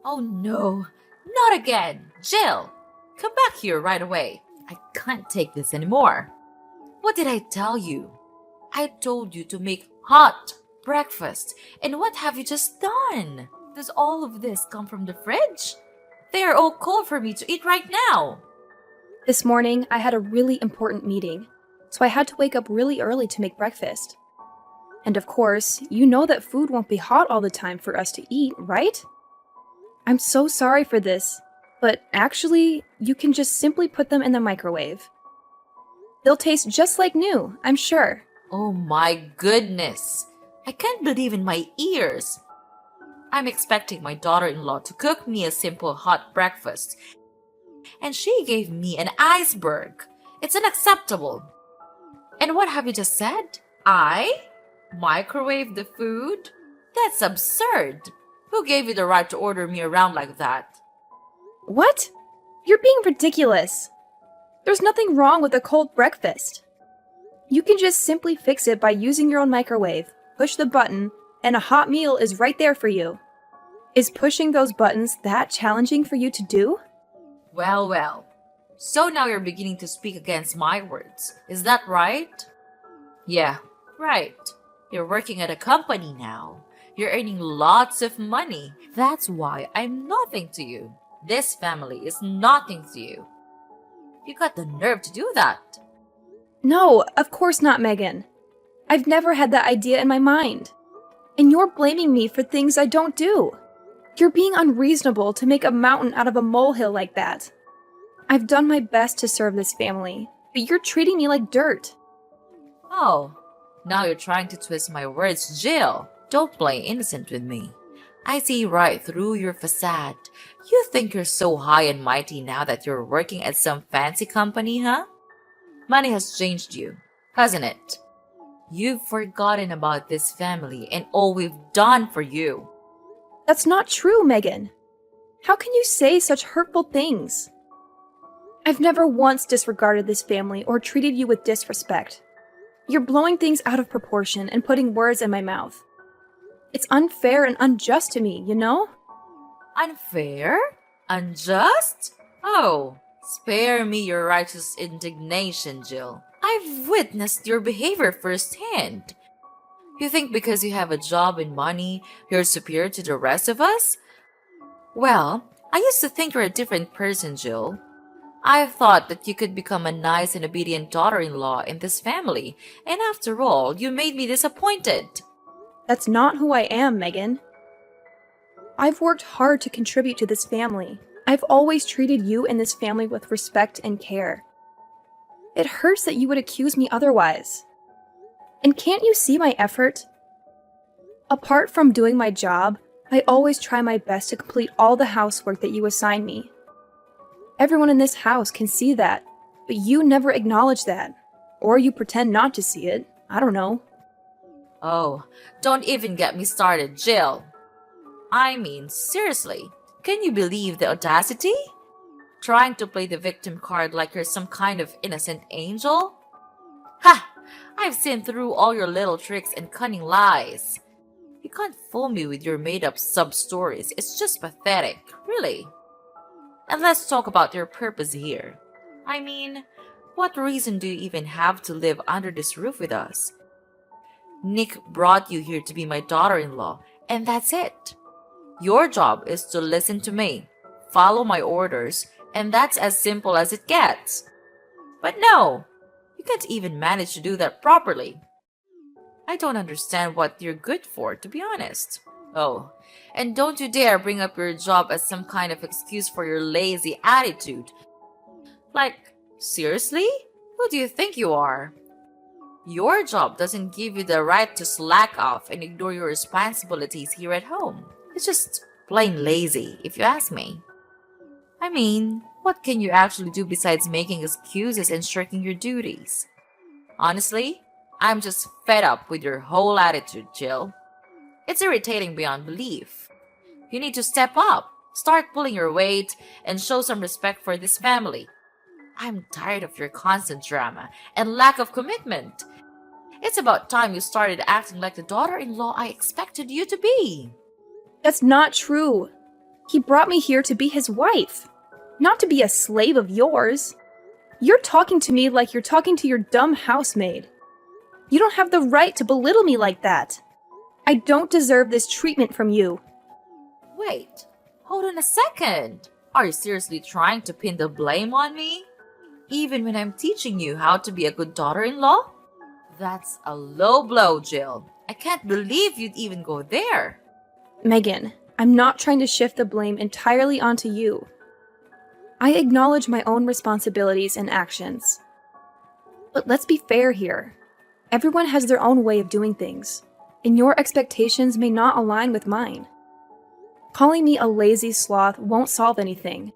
Oh no, not again! Jill! Come back here right away. I can't take this anymore. What did I tell you? I told you to make hot breakfast. And what have you just done? Does all of this come from the fridge? They are all cold for me to eat right now. This morning, I had a really important meeting, so I had to wake up really early to make breakfast. And of course, you know that food won't be hot all the time for us to eat, right? I'm so sorry for this, but actually, you can just simply put them in the microwave. They'll taste just like new, I'm sure. Oh my goodness. I can't believe in my ears. I'm expecting my daughter-in-law to cook me a simple hot breakfast, and she gave me an iceberg. It's unacceptable. And what have you just said? I microwave the food? That's absurd. Who gave you the right to order me around like that? What? You're being ridiculous. There's nothing wrong with a cold breakfast. You can just simply fix it by using your own microwave, push the button, and a hot meal is right there for you. Is pushing those buttons that challenging for you to do? Well, well. So now you're beginning to speak against my words. Is that right? Yeah, right. You're working at a company now. You're earning lots of money. That's why I'm nothing to you. This family is nothing to you. You got the nerve to do that. No, of course not, Megan. I've never had that idea in my mind. And you're blaming me for things I don't do. You're being unreasonable to make a mountain out of a molehill like that. I've done my best to serve this family, but you're treating me like dirt. Oh, now you're trying to twist my words, Jill. Don't play innocent with me. I see right through your facade. You think you're so high and mighty now that you're working at some fancy company, huh? Money has changed you, hasn't it? You've forgotten about this family and all we've done for you. That's not true, Megan. How can you say such hurtful things? I've never once disregarded this family or treated you with disrespect. You're blowing things out of proportion and putting words in my mouth. It's unfair and unjust to me, you know? Unfair? Unjust? Oh, spare me your righteous indignation, Jill. I've witnessed your behavior firsthand. You think because you have a job and money, you're superior to the rest of us? Well, I used to think you're a different person, Jill. I thought that you could become a nice and obedient daughter-in-law in this family, and after all, you made me disappointed. That's not who I am, Megan. I've worked hard to contribute to this family. I've always treated you and this family with respect and care. It hurts that you would accuse me otherwise. And can't you see my effort? Apart from doing my job, I always try my best to complete all the housework that you assign me. Everyone in this house can see that, but you never acknowledge that. Or you pretend not to see it. I don't know. Oh, don't even get me started, Jill. I mean, seriously, can you believe the audacity? Trying to play the victim card like you're some kind of innocent angel? Ha! I've seen through all your little tricks and cunning lies. You can't fool me with your made-up sub-stories. It's just pathetic, really. And let's talk about your purpose here. I mean, what reason do you even have to live under this roof with us? Nick brought you here to be my daughter-in-law, and that's it. Your job is to listen to me, follow my orders, and that's as simple as it gets. But no, you can't even manage to do that properly. I don't understand what you're good for, to be honest. Oh, and don't you dare bring up your job as some kind of excuse for your lazy attitude. Like, seriously? Who do you think you are? Your job doesn't give you the right to slack off and ignore your responsibilities here at home. It's just plain lazy, if you ask me. I mean, what can you actually do besides making excuses and shirking your duties? Honestly, I'm just fed up with your whole attitude, Jill. It's irritating beyond belief. You need to step up, start pulling your weight, and show some respect for this family. I'm tired of your constant drama and lack of commitment. It's about time you started acting like the daughter-in-law I expected you to be. That's not true. He brought me here to be his wife, not to be a slave of yours. You're talking to me like you're talking to your dumb housemaid. You don't have the right to belittle me like that. I don't deserve this treatment from you. Wait, hold on a second. Are you seriously trying to pin the blame on me? Even when I'm teaching you how to be a good daughter-in-law? That's a low blow, Jill. I can't believe you'd even go there. Megan, I'm not trying to shift the blame entirely onto you. I acknowledge my own responsibilities and actions. But let's be fair here. Everyone has their own way of doing things, and your expectations may not align with mine. Calling me a lazy sloth won't solve anything.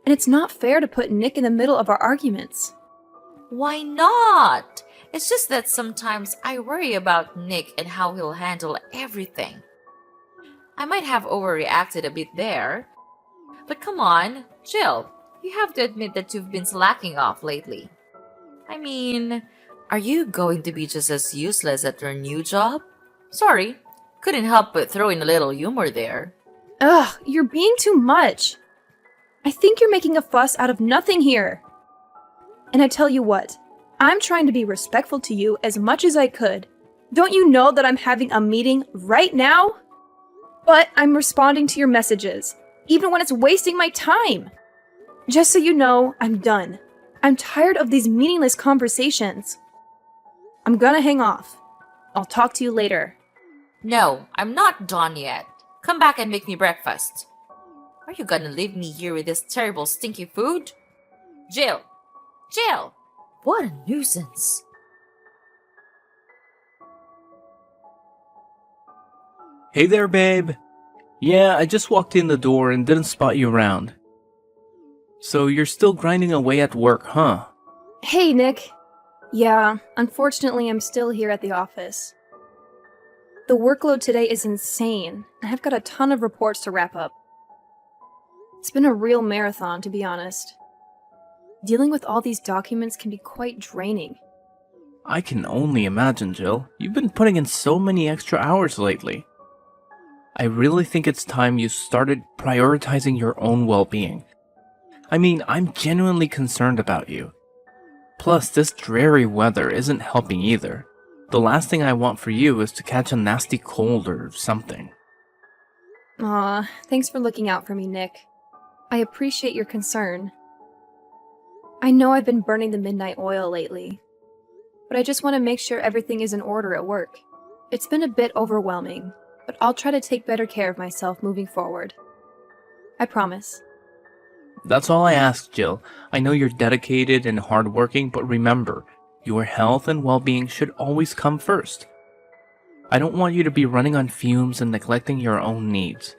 And it's not fair to put Nick in the middle of our arguments. Why not? It's just that sometimes I worry about Nick and how he'll handle everything. I might have overreacted a bit there. But come on, Jill, you have to admit that you've been slacking off lately. I mean, are you going to be just as useless at your new job? Sorry, couldn't help but throw in a little humor there. Ugh, you're being too much. I think you're making a fuss out of nothing here. And I tell you what, I'm trying to be respectful to you as much as I could. Don't you know that I'm having a meeting right now? But I'm responding to your messages, even when it's wasting my time. Just so you know, I'm done. I'm tired of these meaningless conversations. I'm gonna hang off. I'll talk to you later. No, I'm not done yet. Come back and make me breakfast. Are you gonna leave me here with this terrible stinky food? Jill! Jill! What a nuisance. Hey there, babe. Yeah, I just walked in the door and didn't spot you around. So you're still grinding away at work, huh? Hey, Nick. Yeah, unfortunately, I'm still here at the office. The workload today is insane, and I've got a ton of reports to wrap up. It's been a real marathon, to be honest. Dealing with all these documents can be quite draining. I can only imagine, Jill. You've been putting in so many extra hours lately. I really think it's time you started prioritizing your own well-being. I mean, I'm genuinely concerned about you. Plus, this dreary weather isn't helping either. The last thing I want for you is to catch a nasty cold or something. Aw, thanks for looking out for me, Nick. I appreciate your concern. I know I've been burning the midnight oil lately, but I just want to make sure everything is in order at work. It's been a bit overwhelming, but I'll try to take better care of myself moving forward. I promise. That's all I ask, Jill. I know you're dedicated and hardworking, but remember, your health and well-being should always come first. I don't want you to be running on fumes and neglecting your own needs.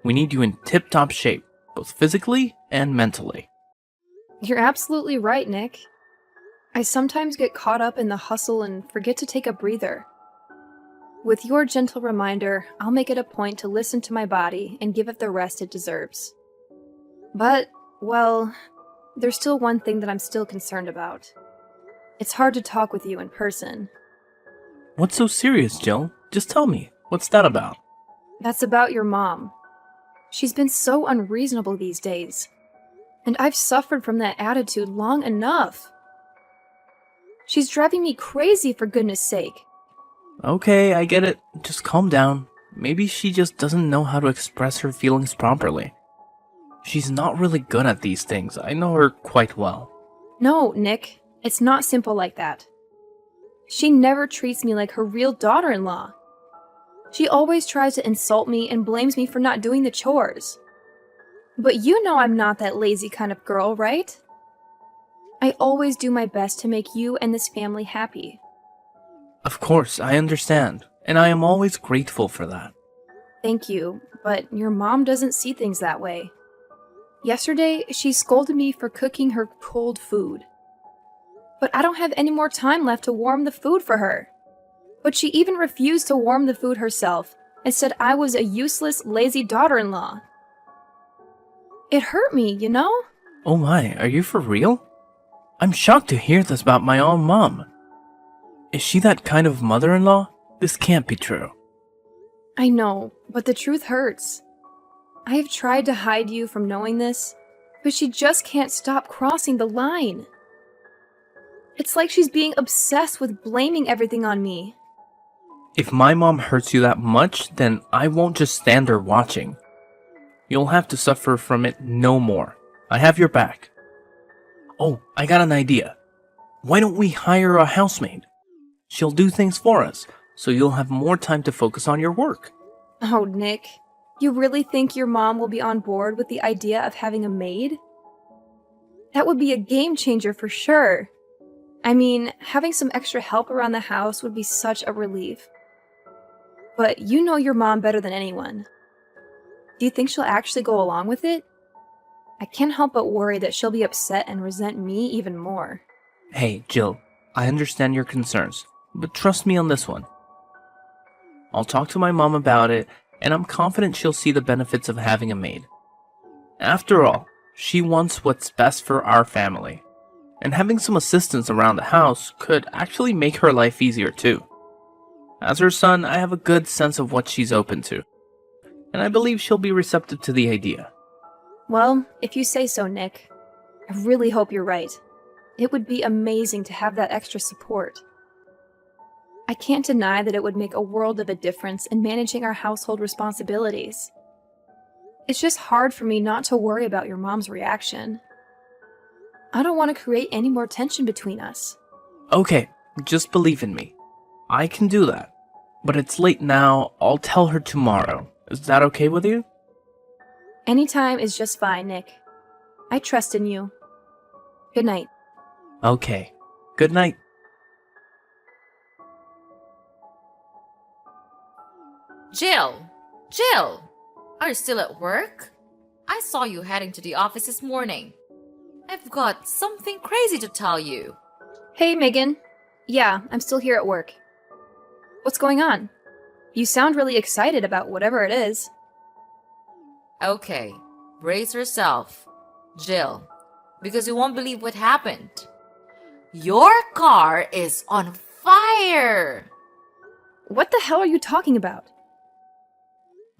We need you in tip-top shape, both physically and mentally. You're absolutely right, Nick. I sometimes get caught up in the hustle and forget to take a breather. With your gentle reminder, I'll make it a point to listen to my body and give it the rest it deserves. But, well, there's still one thing that I'm still concerned about. It's hard to talk with you in person. What's so serious, Jill? Just tell me. What's that about? That's about your mom. She's been so unreasonable these days. And I've suffered from that attitude long enough. She's driving me crazy, for goodness sake. Okay, I get it. Just calm down. Maybe she just doesn't know how to express her feelings properly. She's not really good at these things. I know her quite well. No, Nick. It's not simple like that. She never treats me like her real daughter-in-law. She always tries to insult me and blames me for not doing the chores. But you know I'm not that lazy kind of girl, right? I always do my best to make you and this family happy. Of course, I understand, and I am always grateful for that. Thank you, but your mom doesn't see things that way. Yesterday, she scolded me for cooking her cold food. But I don't have any more time left to warm the food for her. But she even refused to warm the food herself and said I was a useless, lazy daughter-in-law. It hurt me, you know? Oh my, are you for real? I'm shocked to hear this about my own mom. Is she that kind of mother-in-law? This can't be true. I know, but the truth hurts. I have tried to hide you from knowing this, but she just can't stop crossing the line. It's like she's being obsessed with blaming everything on me. If my mom hurts you that much, then I won't just stand there watching. You'll have to suffer from it no more. I have your back. Oh, I got an idea. Why don't we hire a housemaid? She'll do things for us, so you'll have more time to focus on your work. Oh, Nick, you really think your mom will be on board with the idea of having a maid? That would be a game changer for sure. I mean, having some extra help around the house would be such a relief. But you know your mom better than anyone. Do you think she'll actually go along with it? I can't help but worry that she'll be upset and resent me even more. Hey, Jill, I understand your concerns, but trust me on this one. I'll talk to my mom about it, and I'm confident she'll see the benefits of having a maid. After all, she wants what's best for our family, and having some assistance around the house could actually make her life easier too. As her son, I have a good sense of what she's open to, and I believe she'll be receptive to the idea. Well, if you say so, Nick. I really hope you're right. It would be amazing to have that extra support. I can't deny that it would make a world of a difference in managing our household responsibilities. It's just hard for me not to worry about your mom's reaction. I don't want to create any more tension between us. Okay, just believe in me. I can do that. But it's late now, I'll tell her tomorrow. Is that okay with you? Anytime is just fine, Nick. I trust in you. Good night. Okay. Good night. Jill! Jill! Are you still at work? I saw you heading to the office this morning. I've got something crazy to tell you. Hey, Megan. Yeah, I'm still here at work. What's going on? You sound really excited about whatever it is. Okay, brace yourself, Jill, because you won't believe what happened. Your car is on fire! What the hell are you talking about?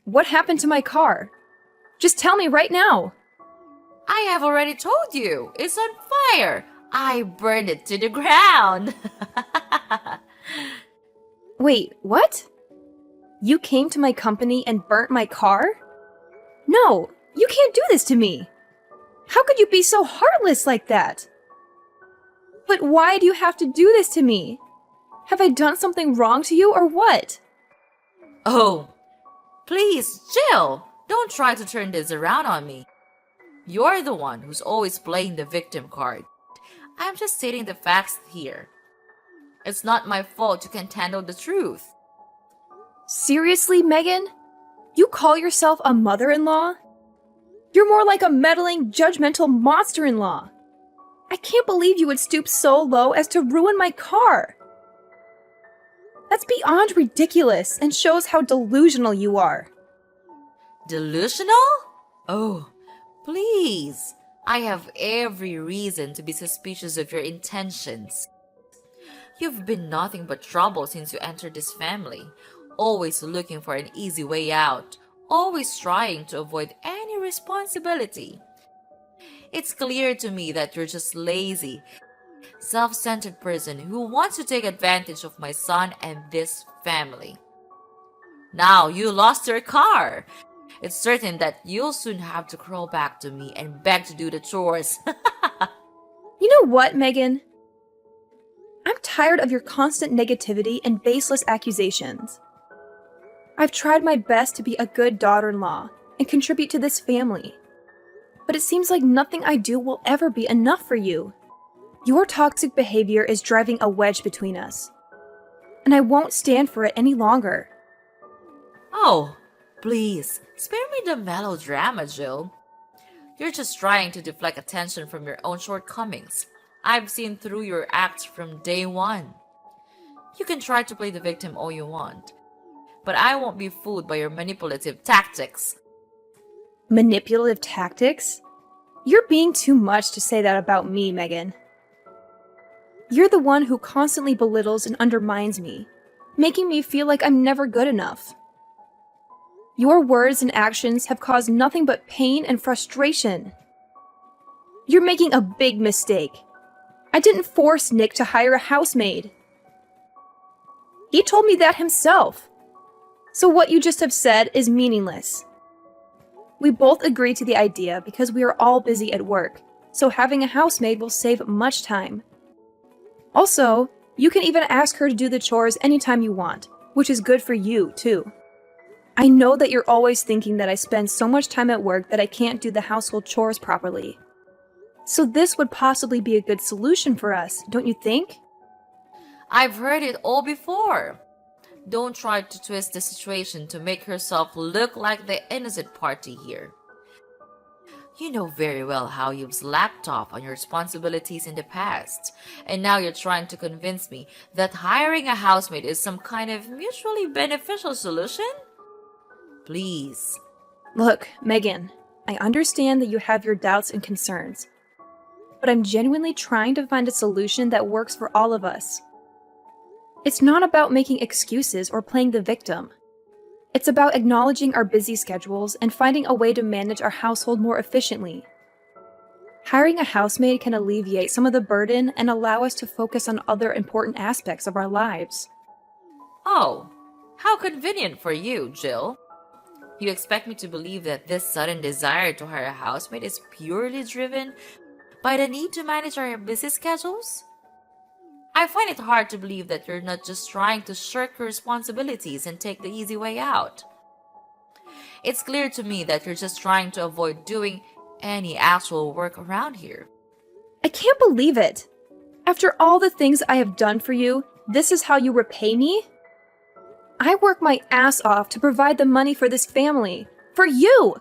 What happened to my car? Just tell me right now. I have already told you, it's on fire. I burned it to the ground. Wait, what? You came to my company and burnt my car? No, you can't do this to me. How could you be so heartless like that? But why do you have to do this to me? Have I done something wrong to you or what? Oh, please, Jill, don't try to turn this around on me. You're the one who's always playing the victim card. I'm just stating the facts here. It's not my fault you can't handle the truth. Seriously, Megan? You call yourself a mother-in-law? You're more like a meddling, judgmental monster-in-law. I can't believe you would stoop so low as to ruin my car. That's beyond ridiculous and shows how delusional you are. Delusional? Oh, please. I have every reason to be suspicious of your intentions. You've been nothing but trouble since you entered this family, always looking for an easy way out, always trying to avoid any responsibility. It's clear to me that you're just lazy, self-centered person who wants to take advantage of my son and this family. Now you lost your car. It's certain that you'll soon have to crawl back to me and beg to do the chores. You know what, Megan? I'm tired of your constant negativity and baseless accusations. I've tried my best to be a good daughter-in-law and contribute to this family. But it seems like nothing I do will ever be enough for you. Your toxic behavior is driving a wedge between us. And I won't stand for it any longer. Oh, please, spare me the melodrama, Jill. You're just trying to deflect attention from your own shortcomings. I've seen through your acts from day one. You can try to play the victim all you want, but I won't be fooled by your manipulative tactics. Manipulative tactics? You're being too much to say that about me, Megan. You're the one who constantly belittles and undermines me, making me feel like I'm never good enough. Your words and actions have caused nothing but pain and frustration. You're making a big mistake. I didn't force Nick to hire a housemaid. He told me that himself. So what you just have said is meaningless. We both agree to the idea because we are all busy at work, so having a housemaid will save much time. Also, you can even ask her to do the chores anytime you want, which is good for you, too. I know that you're always thinking that I spend so much time at work that I can't do the household chores properly. So this would possibly be a good solution for us, don't you think? I've heard it all before. Don't try to twist the situation to make yourself look like the innocent party here. You know very well how you've slacked off on your responsibilities in the past, and now you're trying to convince me that hiring a housemaid is some kind of mutually beneficial solution? Please. Look, Megan, I understand that you have your doubts and concerns, but I'm genuinely trying to find a solution that works for all of us. It's not about making excuses or playing the victim. It's about acknowledging our busy schedules and finding a way to manage our household more efficiently. Hiring a housemaid can alleviate some of the burden and allow us to focus on other important aspects of our lives. Oh, how convenient for you, Jill. You expect me to believe that this sudden desire to hire a housemaid is purely driven by the need to manage our busy schedules? I find it hard to believe that you're not just trying to shirk your responsibilities and take the easy way out. It's clear to me that you're just trying to avoid doing any actual work around here. I can't believe it! After all the things I have done for you, this is how you repay me? I work my ass off to provide the money for this family. For you!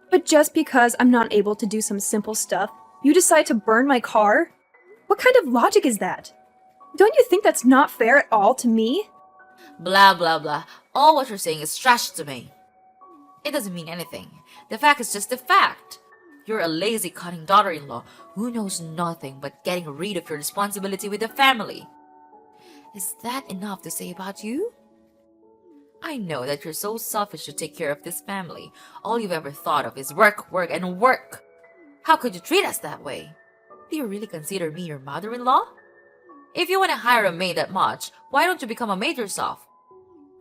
But just because I'm not able to do some simple stuff, you decide to burn my car? What kind of logic is that? Don't you think that's not fair at all to me? Blah, blah, blah. All what you're saying is trash to me. It doesn't mean anything. The fact is just the fact. You're a lazy, cunning daughter-in-law who knows nothing but getting rid of your responsibility with the family. Is that enough to say about you? I know that you're so selfish to take care of this family. All you've ever thought of is work, work, and work. How could you treat us that way? Do you really consider me your mother-in-law? If you want to hire a maid that much, why don't you become a maid yourself?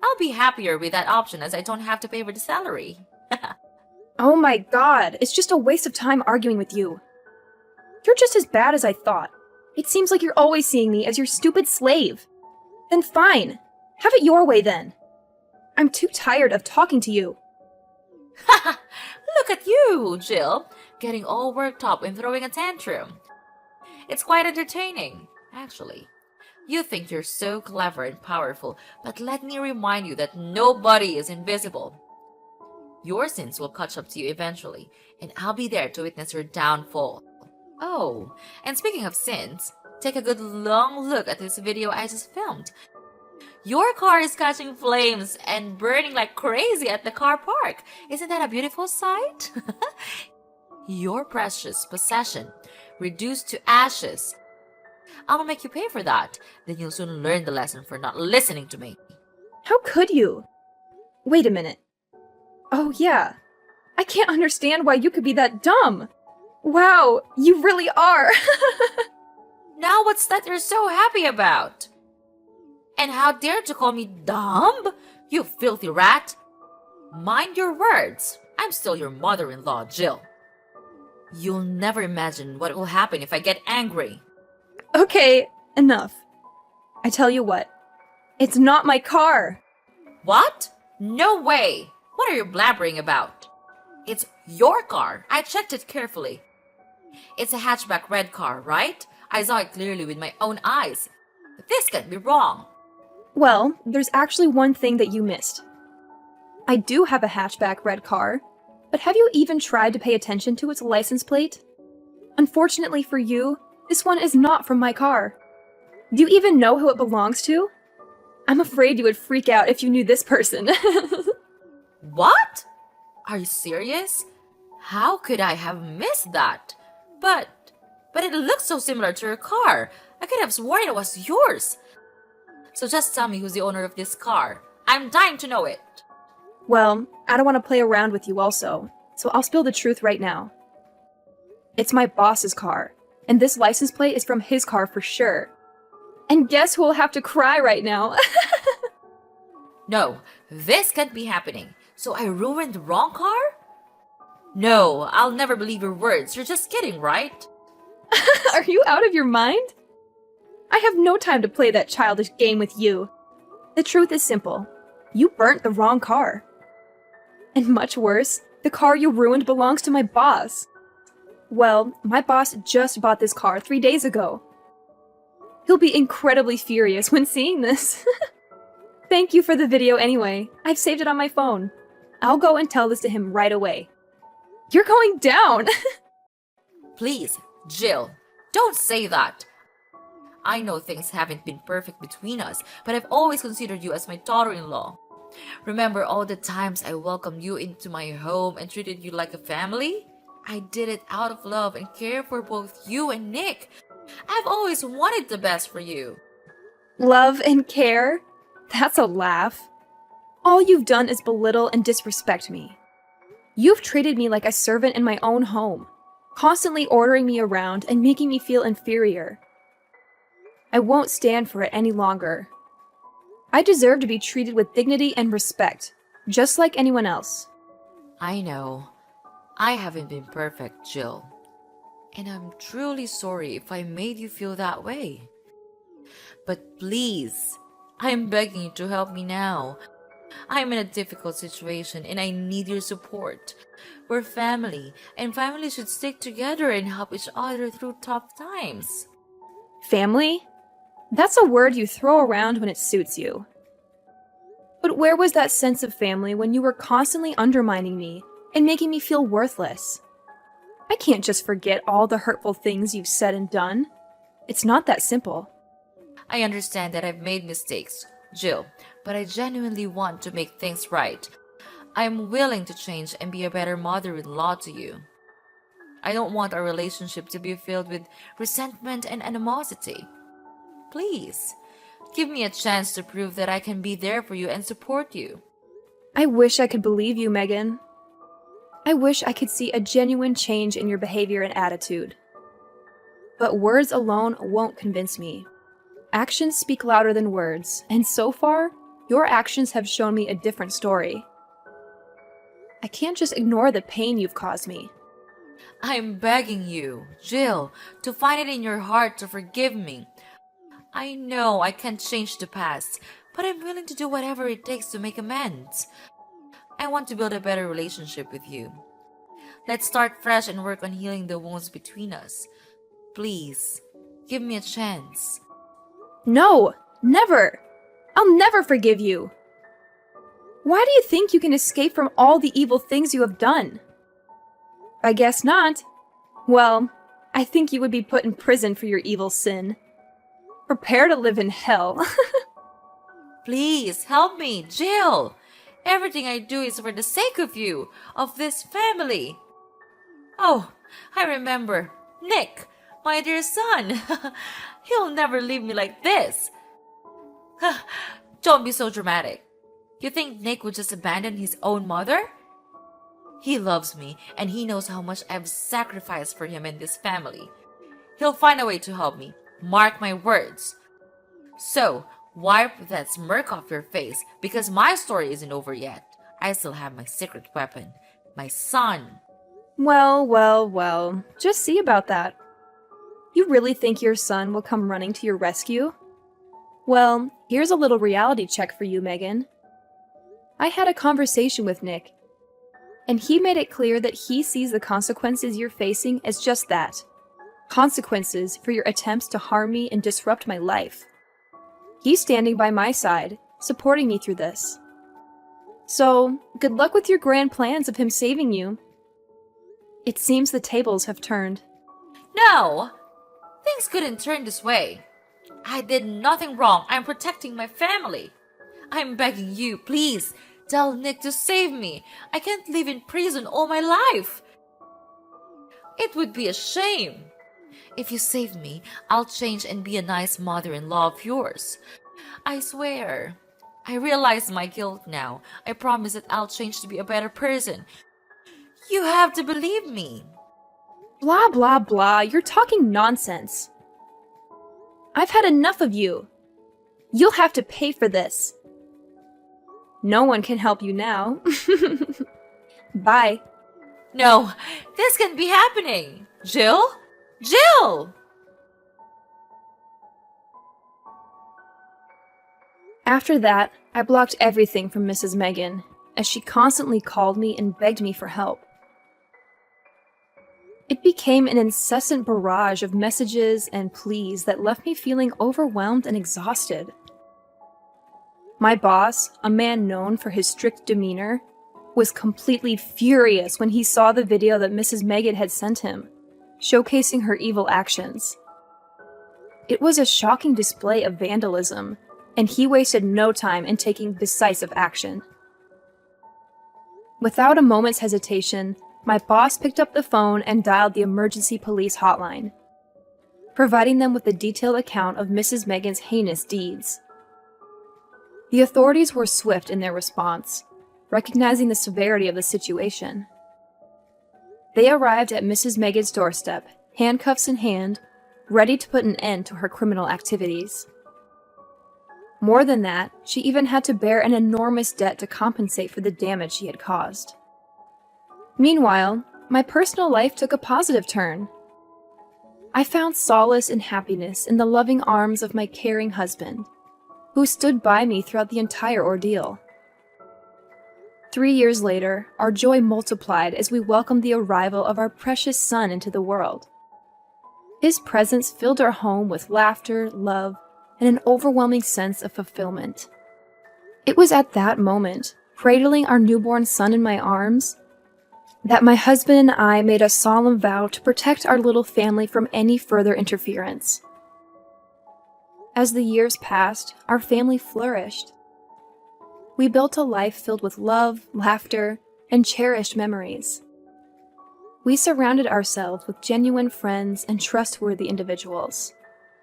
I'll be happier with that option as I don't have to pay for the salary. Oh my god, it's just a waste of time arguing with you. You're just as bad as I thought. It seems like you're always seeing me as your stupid slave. Then fine. Have it your way then. I'm too tired of talking to you. Look at you, Jill, getting all worked up and throwing a tantrum. It's quite entertaining, actually. You think you're so clever and powerful, but let me remind you that nobody is invisible. Your sins will catch up to you eventually, and I'll be there to witness your downfall. Oh, and speaking of sins, take a good long look at this video I just filmed. Your car is catching flames and burning like crazy at the car park. Isn't that a beautiful sight? Your precious possession reduced to ashes. I'll make you pay for that. Then you'll soon learn the lesson for not listening to me. How could you? Wait a minute. Oh yeah. I can't understand why you could be that dumb. Wow, you really are. Now what's that you're so happy about? And how dare you call me dumb? You filthy rat. Mind your words. I'm still your mother-in-law, Jill. You'll never imagine what will happen if I get angry. Okay, enough. I tell you what. It's not my car. What? No way. What are you blabbering about? It's your car. I checked it carefully. It's a hatchback red car, right? I saw it clearly with my own eyes. This can't be wrong. Well, there's actually one thing that you missed. I do have a hatchback red car, but have you even tried to pay attention to its license plate? Unfortunately for you, this one is not from my car. Do you even know who it belongs to? I'm afraid you would freak out if you knew this person. What? Are you serious? How could I have missed that? But it looks so similar to your car. I could have sworn it was yours. So just tell me who's the owner of this car. I'm dying to know it. Well, I don't want to play around with you also, so I'll spill the truth right now. It's my boss's car, and this license plate is from his car for sure. And guess who will have to cry right now? No, this can't be happening. So I ruined the wrong car? No, I'll never believe your words. You're just kidding, right? Are you out of your mind? I have no time to play that childish game with you. The truth is simple. You burnt the wrong car. And much worse, the car you ruined belongs to my boss. Well, my boss just bought this car 3 days ago. He'll be incredibly furious when seeing this. Thank you for the video anyway. I've saved it on my phone. I'll go and tell this to him right away. You're going down! Please, Jill, don't say that. I know things haven't been perfect between us, but I've always considered you as my daughter-in-law. Remember all the times I welcomed you into my home and treated you like a family? I did it out of love and care for both you and Nick. I've always wanted the best for you. Love and care? That's a laugh. All you've done is belittle and disrespect me. You've treated me like a servant in my own home, constantly ordering me around and making me feel inferior. I won't stand for it any longer. I deserve to be treated with dignity and respect, just like anyone else. I know. I haven't been perfect, Jill. And I'm truly sorry if I made you feel that way. But please, I'm begging you to help me now. I'm in a difficult situation and I need your support. We're family, and families should stick together and help each other through tough times. Family? That's a word you throw around when it suits you. But where was that sense of family when you were constantly undermining me and making me feel worthless? I can't just forget all the hurtful things you've said and done. It's not that simple. I understand that I've made mistakes, Jill, but I genuinely want to make things right. I'm willing to change and be a better mother-in-law to you. I don't want our relationship to be filled with resentment and animosity. Please, give me a chance to prove that I can be there for you and support you. I wish I could believe you, Megan. I wish I could see a genuine change in your behavior and attitude. But words alone won't convince me. Actions speak louder than words, and so far, your actions have shown me a different story. I can't just ignore the pain you've caused me. I'm begging you, Jill, to find it in your heart to forgive me. I know I can't change the past, but I'm willing to do whatever it takes to make amends. I want to build a better relationship with you. Let's start fresh and work on healing the wounds between us. Please, give me a chance. No, never! I'll never forgive you! Why do you think you can escape from all the evil things you have done? I guess not. Well, I think you would be put in prison for your evil sin. Prepare to live in hell. Please, help me, Jill! Everything I do is for the sake of you, of this family. Oh, I remember. Nick, my dear son. He'll never leave me like this. Don't be so dramatic. You think Nick would just abandon his own mother? He loves me, and he knows how much I've sacrificed for him and this family. He'll find a way to help me. Mark my words. So, wipe that smirk off your face, because my story isn't over yet. I still have my secret weapon, my son. Well. Just see about that. You really think your son will come running to your rescue? Well, here's a little reality check for you, Megan. I had a conversation with Nick, and he made it clear that he sees the consequences you're facing as just that. Consequences for your attempts to harm me and disrupt my life. He's standing by my side, supporting me through this. So, good luck with your grand plans of him saving you. It seems the tables have turned. No! Things couldn't turn this way. I did nothing wrong. I'm protecting my family. I'm begging you, please, tell Nick to save me. I can't live in prison all my life. It would be a shame. If you save me, I'll change and be a nice mother-in-law of yours. I swear. I realize my guilt now. I promise that I'll change to be a better person. You have to believe me. Blah, blah, blah. You're talking nonsense. I've had enough of you. You'll have to pay for this. No one can help you now. Bye. No, this can't be happening. Jill? Jill! After that, I blocked everything from Mrs. Megan, as she constantly called me and begged me for help. It became an incessant barrage of messages and pleas that left me feeling overwhelmed and exhausted. My boss, a man known for his strict demeanor, was completely furious when he saw the video that Mrs. Megan had sent him, showcasing her evil actions. It was a shocking display of vandalism, and he wasted no time in taking decisive action. Without a moment's hesitation, my boss picked up the phone and dialed the emergency police hotline, providing them with a detailed account of Mrs. Megan's heinous deeds. The authorities were swift in their response, recognizing the severity of the situation. They arrived at Mrs. Megan's doorstep, handcuffs in hand, ready to put an end to her criminal activities. More than that, she even had to bear an enormous debt to compensate for the damage she had caused. Meanwhile, my personal life took a positive turn. I found solace and happiness in the loving arms of my caring husband, who stood by me throughout the entire ordeal. 3 years later, our joy multiplied as we welcomed the arrival of our precious son into the world. His presence filled our home with laughter, love, and an overwhelming sense of fulfillment. It was at that moment, cradling our newborn son in my arms, that my husband and I made a solemn vow to protect our little family from any further interference. As the years passed, our family flourished. We built a life filled with love, laughter, and cherished memories. We surrounded ourselves with genuine friends and trustworthy individuals,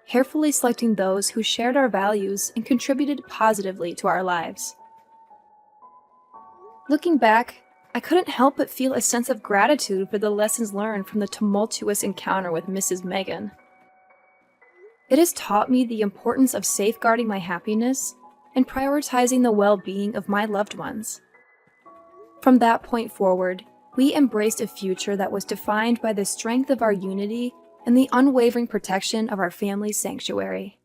carefully selecting those who shared our values and contributed positively to our lives. Looking back, I couldn't help but feel a sense of gratitude for the lessons learned from the tumultuous encounter with Mrs. Megan. It has taught me the importance of safeguarding my happiness and prioritizing the well-being of my loved ones. From that point forward, we embraced a future that was defined by the strength of our unity and the unwavering protection of our family's sanctuary.